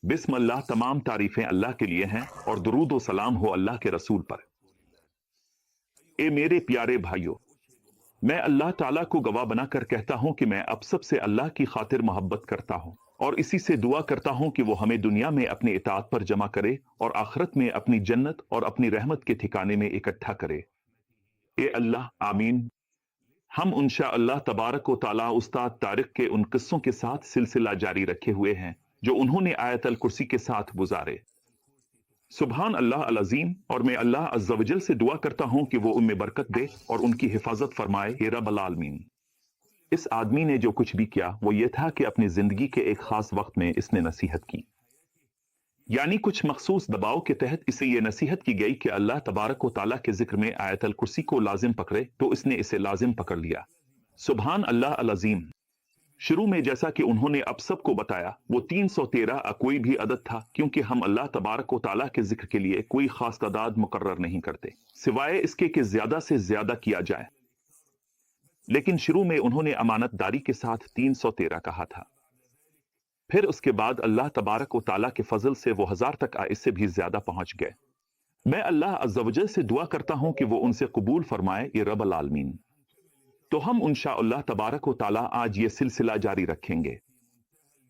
बिस्मिल्लाह, तमाम तारीफें अल्लाह के लिए हैं और दुरूद व सलाम हो अल्लाह के रसूल पर। ए मेरे प्यारे भाइयों, मैं अल्लाह ताला को गवाह बनाकर कहता हूं कि मैं अब सबसे अल्लाह की खातिर मोहब्बत करता हूं और इसी से दुआ करता हूं कि वो हमें दुनिया में अपनी इताअत पर जमा करे और आखिरत में अपनी जन्नत और अपनी रहमत के ठिकाने में इकट्ठा करे। ए अल्लाह, आमीन। हम इंशाअल्लाह तबारक व तआला उस्ताद तारिक के उन किस्सों के साथ सिलसिला जारी रखे हुए हैं जो उन्होंने आयतल कुर्सी के साथ गुजारे। सुभान अल्लाह अल अज़ीम। और मैं अल्लाह अज़्ज़ा वजल से दुआ करता हूं कि वो उनमें बरकत दे और उनकी हिफाजत फरमाए, या रब्बल आलमीन। इस आदमी ने जो कुछ भी किया वो ये था कि अपनी जिंदगी के एक खास वक्त में इसने नसीहत की, यानी कुछ मखसूस दबाव के तहत इसे ये नसीहत की गई कि अल्लाह तबारक व तआला के जिक्र में आयतल कुर्सी को लाजिम पकड़े, तो इसने इसे लाजिम पकड़ लिया। सुभान अल्लाह अल अज़ीम। शुरू में जैसा कि उन्होंने अब सबको बताया, वो 313 कोई भी अदद था, क्योंकि हम अल्लाह तबारक व तआला के जिक्र के लिए कोई खास तादाद मुकर्रर नहीं करते सिवाय इसके कि ज्यादा से ज्यादा किया जाए। लेकिन शुरू में उन्होंने अमानतदारी के साथ 313 कहा था। फिर उसके बाद अल्लाह तबारक व तआला के फजल से वो 1000 तक इससे भी ज्यादा पहुंच गए। मैं अल्लाह अज़्ज़ा वजल से दुआ करता हूं कि वो उनसे कबूल फरमाए, या रब्बल आलमीन। तो हम इंशाअल्लाह तबारक व तआला आज ये सिलसिला जारी रखेंगे,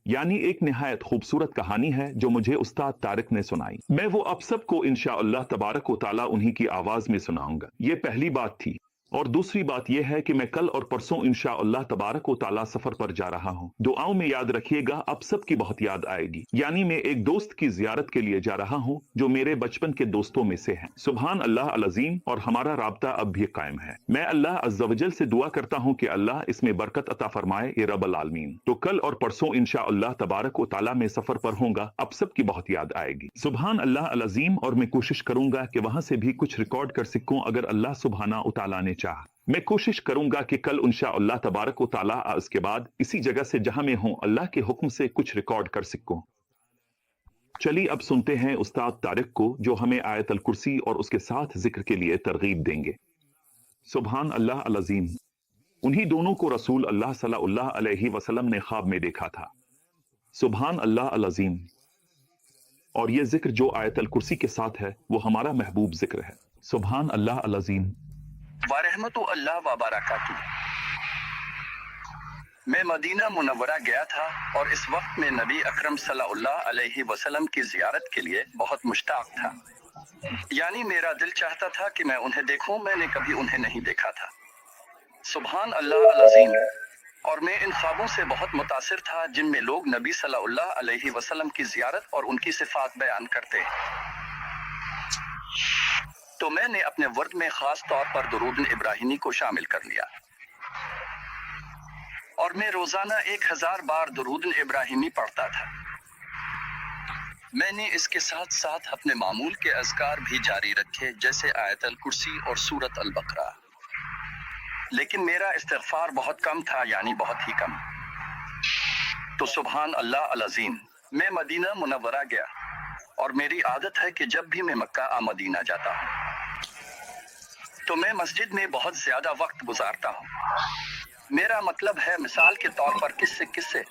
यानी एक निहायत खूबसूरत कहानी है जो मुझे उस्ताद तारिक ने सुनाई। मैं वो अब सबको इंशाअल्लाह तबारक व तआला उन्हीं की आवाज में सुनाऊंगा। ये पहली बात थी। और दूसरी बात यह है कि मैं कल और परसों इंशाअल्लाह तबारक व तआला सफर पर जा रहा हूं। दुआओं में याद रखिएगा, अब सबकी बहुत याद आएगी। यानी मैं एक दोस्त की जियारत के लिए जा रहा हूं जो मेरे बचपन के दोस्तों में से हैं। सुभान अल्लाह अल अज़ीम। और हमारा राब्ता अब भी कायम है। मैं अल्लाह अज़्ज़ा वजल से दुआ करता हूं कि अल्लाह इसमें बरकत अता फरमाए, या रब्बल आलमीन। तो कल और परसों इंशाअल्लाह तबारक व तआला में सफर पर होऊंगा, अब सबकी बहुत याद आएगी। सुभान अल्लाह अल अज़ीम। और मैं कोशिश करूंगा कि वहां से भी कुछ रिकॉर्ड कर सकूं अगर अल्लाह सुब्हाना व तआला ने चाहा। मैं कोशिश करूंगा कि कल इंशाअल्लाह तबारक व तआला इसके बाद इसी जगह से जहां मैं हूं अल्लाह के हुक्म से कुछ रिकॉर्ड कर सकूं। चलिए अब सुनते हैं उस्ताद तारिक को, जो हमें आयतल कुर्सी और उसके साथ जिक्र के लिए तरगीब देंगे। सुभान अल्लाह अल अज़ीम। उन्हीं दोनों को रसूल अल्लाह सल्लल्लाहु अलैहि वसल्लम ने ख्वाब में देखा था। सुभान अल्लाह अल अज़ीम। और ये जिक्र जो आयतल कुर्सी के साथ है वो हमारा महबूब जिक्र है। सुभान अल्लाह अल अज़ीम। व रहमतुल्लाह व बरकातुहू। मैं मदीना मुनव्वरा गया था और इस वक्त में नबी अकरम सल्लल्लाहु अलैहि वसल्लम की जियारत के लिए बहुत मुश्ताक था। यानी मेरा दिल चाहता था कि मैं उन्हें देखूं, मैंने कभी उन्हें नहीं देखा था। सुभान अल्लाह अल अज़ीम। और मैं इन ख्वाबों से बहुत मुतासिर था जिनमें लोग नबी सल्लल्लाहु अलैहि वसल्लम की जियारत और उनकी सिफात बयान करते हैं। तो मैंने अपने वर्द में खास तौर पर दुरूद इब्राहिमी को शामिल कर लिया और मैं रोजाना 1000 बार दुरूद इब्राहिमी पढ़ता था। मैंने इसके साथ साथ अपने मामूल के अज़कार भी जारी रखे, जैसे आयतल कुर्सी और सूरत अल बकरा। लेकिन मेरा इस्तिग़फ़ार बहुत कम था, यानी बहुत ही कम। तो सुभान अल्लाह अल अज़ीम। मैं मदीना मुनव्वरा गया और मेरी आदत है कि जब भी मैं मक्का आ मदीना जाता हूँ तो मैं मस्जिद में बहुत ज्यादा वक्त गुजारता हूँ। मेरा मतलब है, मिसाल के तौर पर किस्से।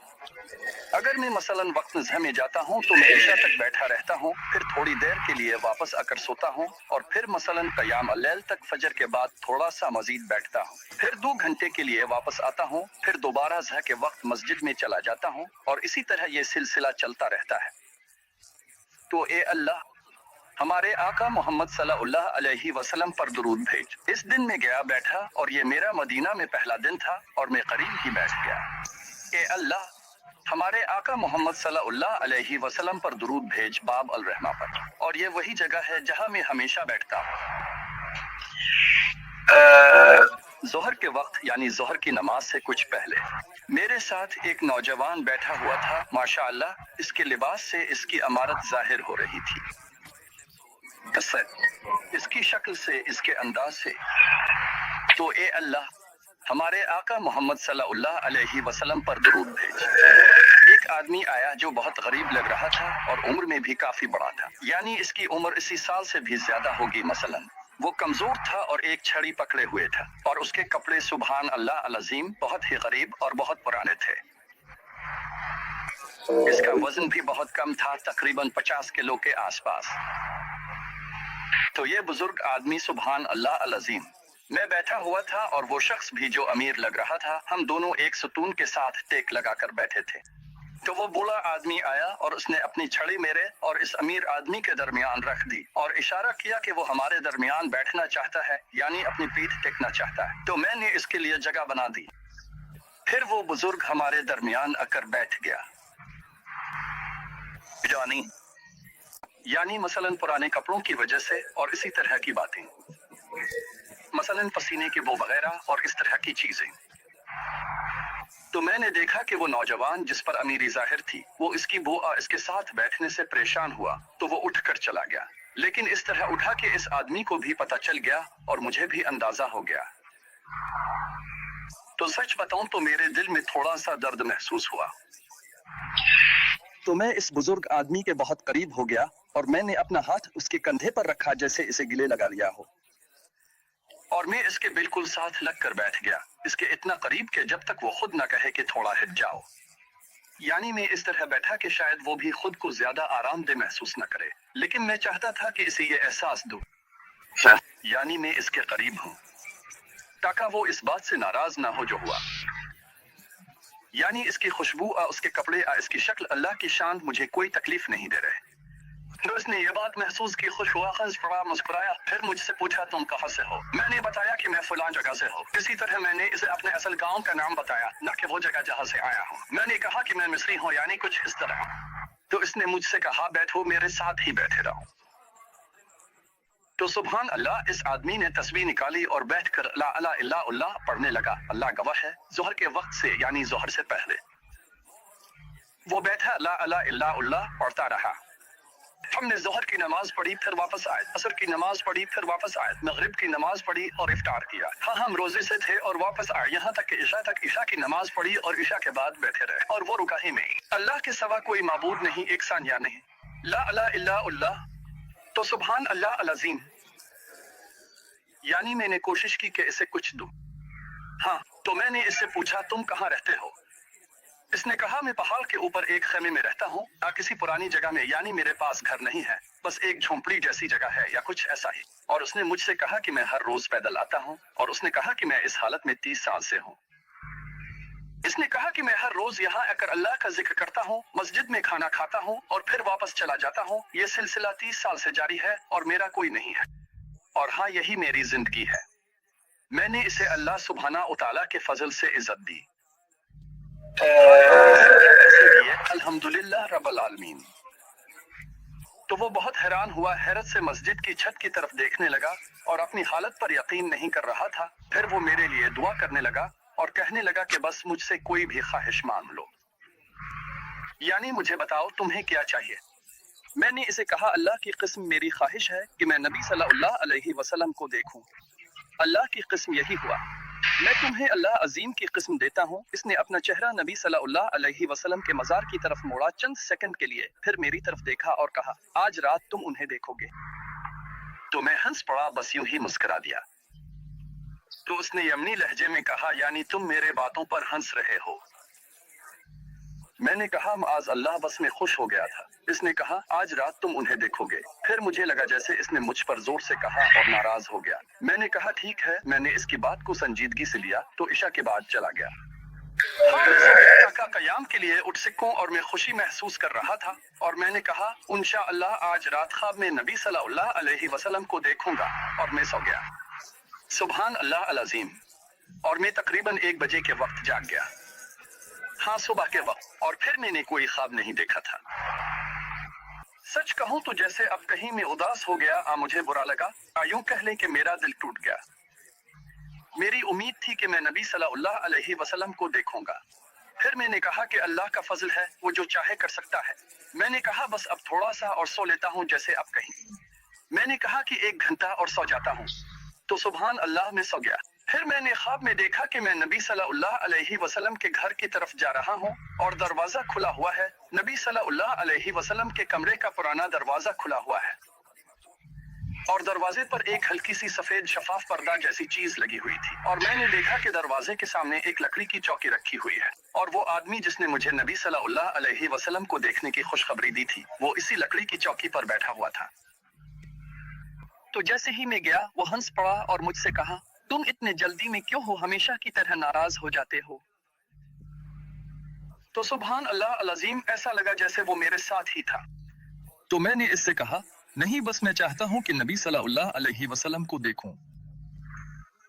अगर मैं मसलन वक्त नज़्ह में जाता हूँ तो मैं इशा तक बैठा रहता हूँ, फिर थोड़ी देर के लिए वापस आकर सोता हूँ और फिर मसलन क़याम अल-लैल तक फजर के बाद थोड़ा सा मजीद बैठता हूँ, फिर 2 घंटे के लिए वापस आता हूँ, फिर दोबारा ज़ह के वक्त मस्जिद में चला जाता हूँ और इसी तरह ये सिलसिला चलता रहता है। तो ए अल्लाह, हमारे आका मोहम्मद सल्लल्लाहु अलैहि वसल्लम पर दुरूद भेज। इस दिन मैं गया बैठा और ये मेरा मदीना में पहला दिन था और मैं करीब ही बैठ गया। ए अल्लाह, हमारे आका मोहम्मद सल्लल्लाहु अलैहि वसल्लम पर दुरूद भेज बाब अल रहमा पर। और ये वही जगह है जहां मैं हमेशा बैठता हूँ। ज़ोहर के वक्त यानी ज़ोहर की नमाज से कुछ पहले मेरे साथ एक नौजवान बैठा हुआ था। माशाअल्लाह, इसके लिबास से इसकी अमारत जाहिर हो रही थी, इसकी शक्ल से, इसके अंदाज से। तो ए अल्लाह, हमारे आका मोहम्मद सल्लल्लाहु अलैहि वसल्लम पर दुरूद भेज। एक आदमी आया जो बहुत गरीब लग रहा था और उम्र में भी काफी बड़ा था, यानी इसकी उम्र 80 साल से भी ज्यादा होगी मसलन। वो कमजोर था और एक छड़ी पकड़े हुए था और उसके कपड़े सुभान अल्लाह अल अज़ीम बहुत ही गरीब और बहुत पुराने थे। इसका वजन भी बहुत कम था, तकरीबन 50 किलो के आसपास। तो ये बुजुर्ग आदमी, सुभान अल्लाह अल अज़ीम। मैं बैठा हुआ था और वो शख्स भी जो अमीर लग रहा था, हम दोनों एक सुतून के साथ टेक लगाकर बैठे थे। तो वो बूढ़ा आदमी आया और उसने अपनी छड़ी मेरे और इस अमीर आदमी के दरमियान रख दी और इशारा किया कि वो हमारे दरमियान बैठना चाहता है, यानी अपनी पीठ टेकना चाहता है। तो मैंने इसके लिए जगह बना दी। फिर वो बुजुर्ग हमारे दरमियान आकर बैठ गया। यानी मसलन पुराने कपड़ों की वजह से और इसी तरह की बातें, मसलन पसीने की बू वगैरह और इस तरह की चीजें। तो मैंने देखा कि वो नौजवान जिस पर अमीरी जाहिर थी, वो इसकी बुआ इसके साथ बैठने से परेशान हुआ, तो वो उठकर चला गया। लेकिन इस तरह उठा कि इस आदमी को भी पता चल गया और मुझे भी अंदाजा हो गया। तो सच बताऊं तो मेरे दिल में थोड़ा सा दर्द महसूस हुआ। तो मैं इस बुजुर्ग आदमी के बहुत करीब हो गया और मैंने अपना हाथ उसके कंधे पर रखा, जैसे इसे गिले लगा लिया हो, और मैं इसके बिल्कुल साथ लग कर बैठ गया, इसके इतना करीब कि जब तक वो खुद न कहे कि थोड़ा हिट जाओ। यानी मैं इस तरह बैठा कि शायद वो भी खुद को ज्यादा आरामदेह महसूस न करे, लेकिन मैं चाहता था कि इसे ये एहसास दूं, यानी मैं इसके करीब हूँ, ताकि वो इस बात से नाराज ना हो जो हुआ। यानी इसकी खुशबू उसके कपड़े इसकी शक्ल, अल्लाह की शान, मुझे कोई तकलीफ नहीं दे रहे। तो उसने ये बात महसूस की, खुश हुआ, हंस पड़ा, मुस्कुराया, फिर मुझसे पूछा तुम कहाँ से हो। मैंने बताया कि मैं फलां जगह से हूँ। इसी तरह मैंने इसे अपने असल गांव का नाम बताया, न कि वो जगह जहाँ से आया हूँ। मैंने कहा कि मैं मिस्री हूँ, यानी कुछ इस तरह। तो इसने मुझसे कहा बैठो, मेरे साथ ही बैठे रहो। तो सुभान अल्लाह, इस आदमी ने तस्बीह निकाली और बैठकर ला इलाहा इल्लल्लाह पढ़ने लगा। अल्लाह गवाह है, जोहर के वक्त से यानी जोहर से पहले वो बैठा ला इलाहा इल्लल्लाह पढ़ता रहा। हमने जोहर की नमाज पढ़ी, फिर वापस आए, असर की नमाज पढ़ी, फिर वापस आए, मगरिब की नमाज पढ़ी और इफ्तार किया। हाँ, हम रोजे से थे और वापस आए, यहाँ तक कि इशा तक इशा की नमाज पढ़ी और इशा के बाद बैठे रहे। और वो रुका ही नहीं। अल्लाह के सिवा कोई माबूद नहीं, एक सानिया नहीं, ला इलाहा इल्लल्लाह। तो सुभान अल्लाह अल अज़ीम। यानी मैंने कोशिश की कि इसे कुछ दूं। हाँ, तो मैंने इससे पूछा तुम कहाँ रहते हो। इसने कहा मैं पहाड़ के ऊपर एक खेमे में रहता हूँ, किसी पुरानी जगह में, यानी मेरे पास घर नहीं है, बस एक झोंपड़ी जैसी जगह है या कुछ ऐसा ही। और उसने मुझसे कहा कि मैं हर रोज पैदल आता हूँ, और उसने कहा कि मैं इस हालत में 30 साल से हूँ। इसने कहा कि मैं हर रोज यहाँ आकर अल्लाह का जिक्र करता हूँ, मस्जिद में खाना खाता हूँ और फिर वापस चला जाता हूँ। ये सिलसिला 30 साल से जारी है और मेरा कोई नहीं है, और हाँ, यही मेरी जिंदगी है। मैंने इसे अल्लाह सुब्हाना व तआला के फजल से इज्जत दी। अल्हम्दुलिल्लाह रब्बिल आलमीन। तो वो बहुत हैरान हुआ, हैरत से मस्जिद की छत की तरफ देखने लगा और अपनी हालत पर यकीन नहीं कर रहा था। फिर वो मेरे लिए दुआ करने लगा और कहने लगा कि बस मुझसे कोई भी ख्वाहिश मांग लो, यानी मुझे बताओ तुम्हें क्या चाहिए। मैंने इसे कहा अल्लाह की कसम, मेरी ख्वाहिश है कि मैं नबी सल्लल्लाहु अलैहि वसल्लम को देखूं। अल्लाह की कसम यही हुआ। मैं तुम्हें अल्लाह अजीम की कसम देता हूँ। इसने अपना चेहरा नबी सल्लल्लाहु अलैहि वसल्लम के मजार की तरफ मोड़ा चंद सेकंड के लिए, फिर मेरी तरफ देखा और कहा आज रात तुम उन्हें देखोगे। तो मैं हंस पड़ा, बस यूं ही मुस्कुरा दिया। तो उसने यमनी लहजे में कहा यानी तुम मेरे बातों पर हंस रहे हो। मैंने कहा माज अल्लाह, बस मैं खुश हो गया था। इसने कहा आज रात तुम उन्हें देखोगे। फिर मुझे लगा जैसे इसने मुझ पर जोर से कहा और नाराज हो गया। मैंने कहा ठीक है। मैंने इसकी बात को संजीदगी से लिया तो इशा के बाद चला गया। कयाम के लिए उठ सकूं और मैं खुशी महसूस कर रहा था, और मैंने कहा इंशाअल्लाह आज रात ख्वाब में नबी सल्लल्लाहु अलैहि वसल्लम को देखूंगा, और मैं सो गया। सुभान अल्लाह अल अज़ीम। और मैं तकरीबन 1 बजे के वक्त जाग गया। हाँ, सुबह के वक्त। और फिर मैंने कोई ख्वाब नहीं देखा था। सच कहूं तो जैसे अब कहीं मैं उदास हो गया, मुझे बुरा लगा, यूं कह लें कि मेरा दिल टूट गया। मेरी उम्मीद थी कि मैं नबी सल्लल्लाहु अलैहि वसल्लम को देखूंगा। फिर मैंने कहा कि अल्लाह का फजल है, वो जो चाहे कर सकता है। मैंने कहा बस अब थोड़ा सा और सो लेता हूँ, जैसे अब कहीं। मैंने कहा कि 1 घंटा और सो जाता हूँ। तो सुभान अल्लाह में सो गया। फिर मैंने ख्वाब में देखा कि मैं नबी सल्लल्लाहु अलैहि वसल्लम के घर की तरफ जा रहा हूँ और दरवाजा खुला हुआ है। नबी सल्लल्लाहु अलैहि वसल्लम के कमरे का पुराना दरवाजा खुला हुआ है और दरवाजे पर एक हल्की सी सफेद शफाफ पर्दा जैसी चीज लगी हुई थी। और मैंने देखा कि दरवाजे के सामने एक लकड़ी की चौकी रखी हुई है اور وہ آدمی جس نے مجھے نبی صلی اللہ علیہ وسلم کو دیکھنے کی خوشخبری دی تھی وہ اسی لکڑی کی چوکی پر بیٹھا ہوا تھا۔ تو جیسے ہی میں گیا وہ ہنس پڑا اور مجھ سے کہا، تم اتنے جلدی میں کیوں ہو؟ ہمیشہ کی طرح ناراض ہو جاتے ہو۔ تو سبحان اللہ العظیم، ایسا لگا جیسے وہ میرے ساتھ ہی تھا۔ تو میں نے اس سے کہا، نہیں، بس میں چاہتا ہوں کہ نبی صلی اللہ علیہ وسلم کو دیکھوں۔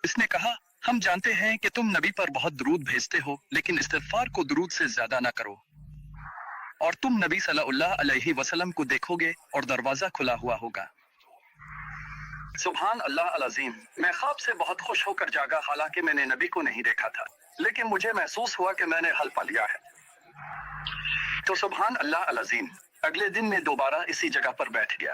اس نے کہا، ہم جانتے ہیں کہ تم نبی پر بہت درود بھیجتے ہو، لیکن استغفار کو درود سے زیادہ نہ کرو، اور تم نبی صلی اللہ علیہ وسلم کو دیکھو گے اور دروازہ کھلا ہوا ہوگا۔ سبحان اللہ العظیم، میں خواب سے بہت خوش ہو کر جاگا، حالانکہ میں نے نبی کو نہیں دیکھا تھا، لیکن مجھے محسوس ہوا کہ میں نے حل پا لیا ہے۔ تو سبحان اللہ العظیم، اگلے دن میں دوبارہ اسی جگہ پر بیٹھ گیا۔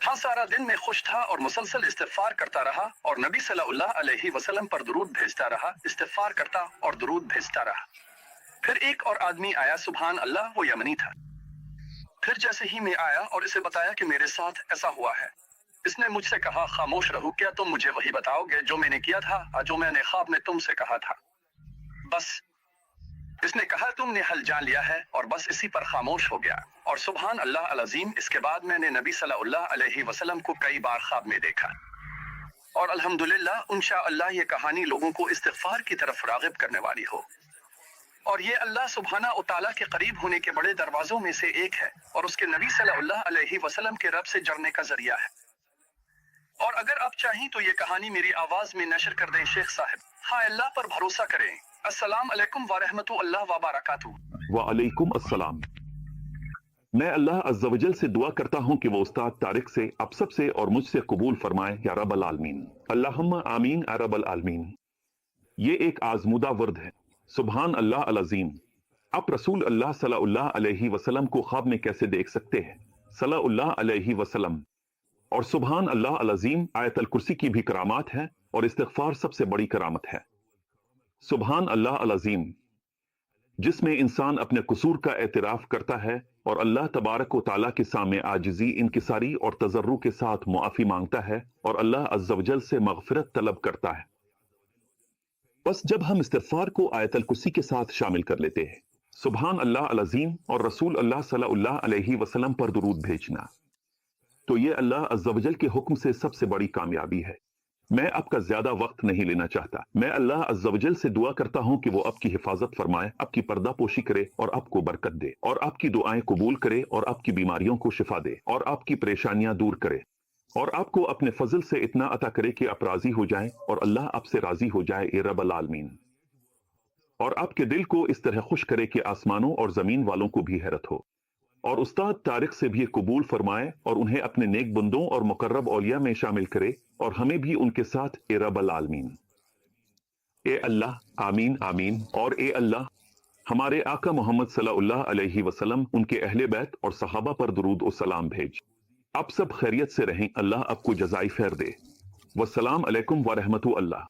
ہاں، سارا دن میں خوش تھا اور مسلسل استغفار کرتا رہا اور نبی صلی اللہ علیہ وسلم پر درود بھیجتا رہا، استغفار کرتا اور درود بھیجتا رہا۔ پھر ایک اور آدمی آیا، سبحان اللہ، وہ یمنی تھا۔ پھر جیسے ہی میں آیا اور اسے بتایا کہ میرے ساتھ ایسا ہوا ہے، اس نے مجھ سے کہا، خاموش رہو، کیا تم مجھے وہی بتاؤ گے جو میں نے کیا تھا اور جو میں نے خواب میں تم سے کہا تھا؟ بس اس نے کہا، تم نے حل جان لیا ہے، اور بس اسی پر خاموش ہو گیا۔ اور سبحان اللہ العظیم، اس کے بعد میں نے نبی صلی اللہ علیہ وسلم کو کئی بار خواب میں دیکھا، اور الحمدللہ انشاءاللہ یہ کہانی لوگوں کو استغفار کی طرف راغب کرنے والی ہو، اور یہ اللہ سبحانہ و تعالیٰ کے قریب ہونے کے بڑے دروازوں میں سے ایک ہے، اور اس کے نبی صلی اللہ علیہ وسلم کے رب سے جڑنے کا ذریعہ ہے۔ اور اگر آپ چاہیں تو یہ کہانی میری آواز میں نشر کر دیں شیخ صاحب۔ ہاں، اللہ پر بھروسہ کریں۔ السلام علیکم ورحمۃ اللہ وبرکاتہ۔ وعلیکم السلام۔ میں اللہ عز و جل سے دعا کرتا ہوں کہ وہ استاد طارق سے، آپ سب سے اور مجھ سے قبول فرمائے یا رب العالمین۔ اللہم آمین یا رب العالمین۔ یہ ایک آزمودہ ورد ہے۔ سبحان اللہ العظیم۔ آپ رسول اللہ صلی اللہ علیہ وسلم کو خواب میں کیسے دیکھ سکتے ہیں؟ صلی اللہ علیہ وسلم۔ اور سبحان اللہ العظیم آیت الکرسی کی بھی کرامات ہے، اور استغفار سب سے بڑی کرامت ہے۔ سبحان اللہ العظیم، جس میں انسان اپنے قصور کا اعتراف کرتا ہے اور اللہ تبارک و تعالیٰ کے سامنے عاجزی، انکساری اور تضرع کے ساتھ معافی مانگتا ہے اور اللہ عز و جل سے مغفرت طلب کرتا ہے۔ بس جب ہم استغفار کو آیت الکرسی کے ساتھ شامل کر لیتے ہیں، سبحان اللہ العظیم اور رسول اللہ صلی اللہ علیہ وسلم پر درود بھیجنا، تو یہ اللہ عز و جل کے حکم سے سب سے بڑی کامیابی ہے۔ میں آپ کا زیادہ وقت نہیں لینا چاہتا۔ میں اللہ عز و جل سے دعا کرتا ہوں کہ وہ آپ کی حفاظت فرمائے، آپ کی پردہ پوشی کرے اور آپ کو برکت دے، اور آپ کی دعائیں قبول کرے اور آپ کی بیماریوں کو شفا دے اور آپ کی پریشانیاں دور کرے، اور آپ کو اپنے فضل سے اتنا عطا کرے کہ آپ راضی ہو جائیں اور اللہ آپ سے راضی ہو جائے، اے رب العالمین، اور آپ کے دل کو اس طرح خوش کرے کہ آسمانوں اور زمین والوں کو بھی حیرت ہو، اور استاد طارق سے بھی قبول فرمائے اور انہیں اپنے نیک بندوں اور مقرب اولیاء میں شامل کرے، اور ہمیں بھی ان کے ساتھ، اے رب العالمین۔ اے اللہ، آمین آمین۔ اور اے اللہ، ہمارے آقا محمد صلی اللہ علیہ وسلم، ان کے اہل بیت اور صحابہ پر درود و سلام بھیج۔ آپ سب خیریت سے رہیں، اللہ آپ کو جزائے خیر دے۔ والسلام علیکم ورحمۃ اللہ۔